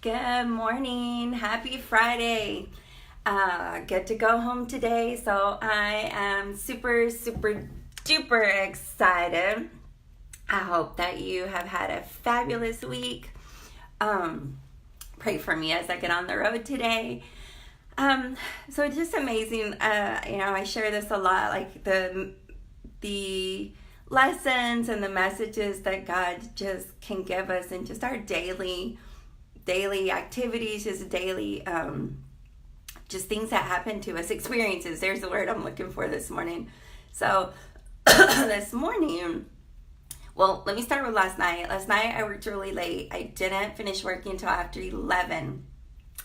Good morning. Happy Friday. Get to go home today, so I am super duper excited. I hope that you have had a fabulous week. Pray for me as I get on the road today. So it's just amazing. I share this a lot, like the lessons and the messages that God just can give us, and just our daily activities, just daily just things that happen to us, experiences. There's the word I'm looking for this morning. So this morning, well, let me start with last night. Last night I worked really late. I didn't finish working until after 11,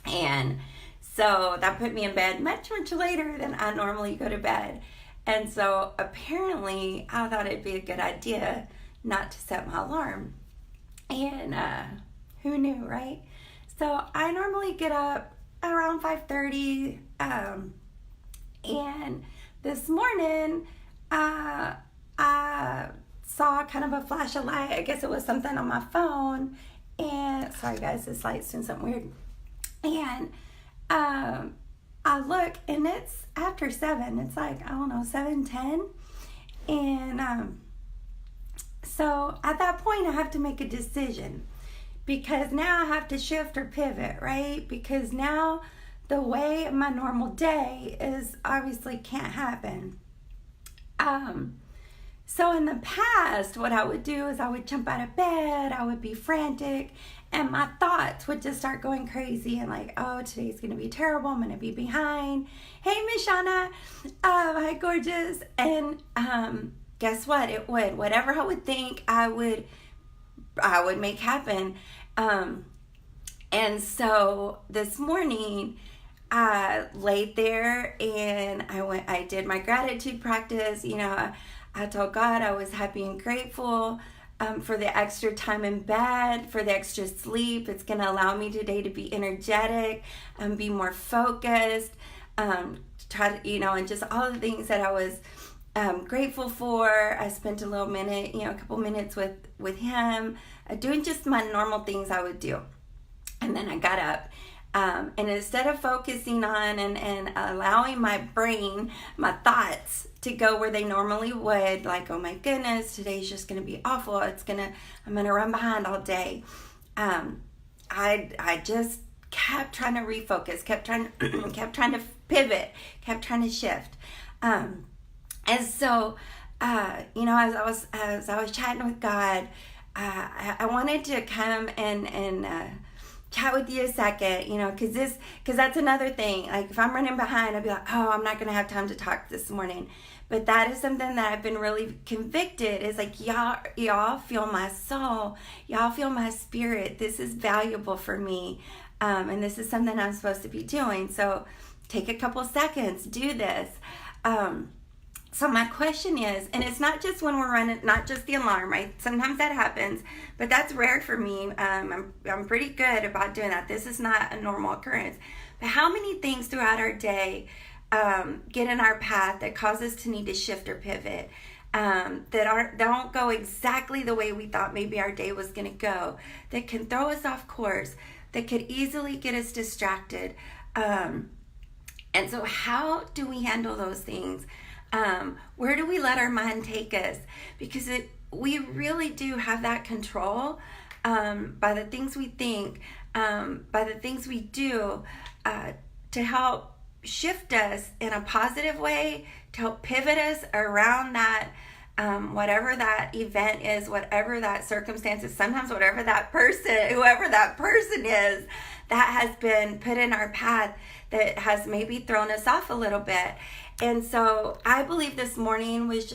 and so that put me in bed much later than I normally go to bed. And so apparently I thought it'd be a good idea not to set my alarm. And who knew, right? So I normally get up around 5:30, and this morning I saw kind of a flash of light. I guess it was something on my phone, and sorry guys, this light's doing something weird. And I look, and it's after 7. It's like, I don't know, 7:10, and so at that point I have to make a decision, because now I have to shift or pivot, right? Because now the way my normal day is obviously can't happen. So in the past, what I would do is I would jump out of bed, I would be frantic, and my thoughts would just start going crazy, and like, oh, today's gonna be terrible, I'm gonna be behind. Hey, Miss Shauna, hi, gorgeous. And guess what? It would. Whatever I would think, I would make happen. And so this morning I laid there and I did my gratitude practice. I told God I was happy and grateful for the extra time in bed, for the extra sleep. It's going to allow me today to be energetic and be more focused, try to, and just all the things that I was grateful for. I spent a couple minutes with him, doing just my normal things I would do. And then I got up, and instead of focusing on and allowing my brain, my thoughts to go where they normally would, like, oh my goodness, today's just going to be awful, I'm going to run behind all day. I just kept trying to refocus, kept trying to pivot, kept trying to shift. And so, as I was chatting with God, I wanted to come and chat with you a second, because that's another thing. Like, if I'm running behind, I'd be like, oh, I'm not going to have time to talk this morning. But that is something that I've been really convicted, is like, y'all feel my soul, y'all feel my spirit. This is valuable for me, and this is something I'm supposed to be doing. So take a couple seconds, do this. So my question is, and it's not just when we're running, not just the alarm, right? Sometimes that happens, but that's rare for me. I'm pretty good about doing that. This is not a normal occurrence. But how many things throughout our day get in our path that cause us to need to shift or pivot, that don't go exactly the way we thought maybe our day was going to go, that can throw us off course, that could easily get us distracted. And so how do we handle those things? Where do we let our mind take us? Because we really do have that control, by the things we think, by the things we do, to help shift us in a positive way, to help pivot us around that, whatever that event is, whatever that circumstance is, sometimes whoever that person is that has been put in our path that has maybe thrown us off a little bit. And so I believe this morning was,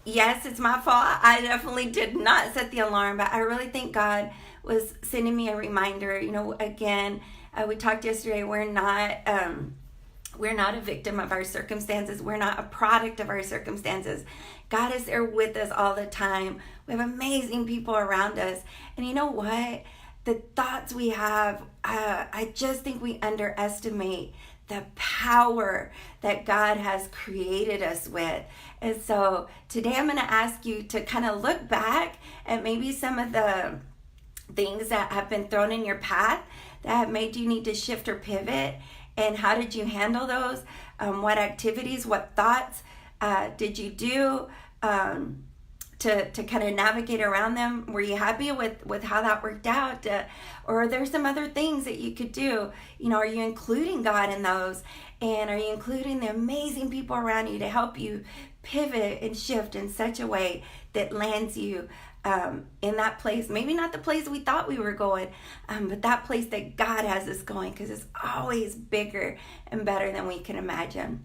yes, it's my fault. I definitely did not set the alarm, but I really think God was sending me a reminder. Again, we talked yesterday, we're not a victim of our circumstances. We're not a product of our circumstances. God is there with us all the time. We have amazing people around us. And you know what? The thoughts we have, I just think we underestimate the power that God has created us with. And so today I'm going to ask you to kind of look back at maybe some of the things that have been thrown in your path that have made you need to shift or pivot, and how did you handle those? What activities, what thoughts did you do to kind of navigate around them? Were you happy with how that worked out? Or are there some other things that you could do? Are you including God in those? And are you including the amazing people around you to help you pivot and shift in such a way that lands you in that place? Maybe not the place we thought we were going, but that place that God has us going, because it's always bigger and better than we can imagine.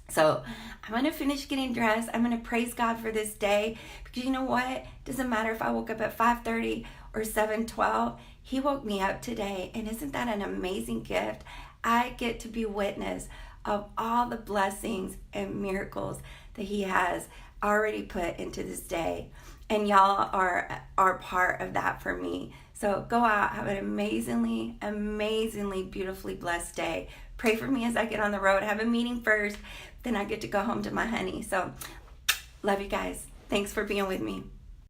So I'm going to finish getting dressed. I'm going to praise God for this day, because you know what? It doesn't matter if I woke up at 5:30 or 7:12. He woke me up today, and isn't that an amazing gift? I get to be witness of all the blessings and miracles that He has already put into this day. And y'all are part of that for me. So go out, have an amazingly, amazingly, beautifully blessed day. Pray for me as I get on the road. Have a meeting first, then I get to go home to my honey. So love you guys. Thanks for being with me.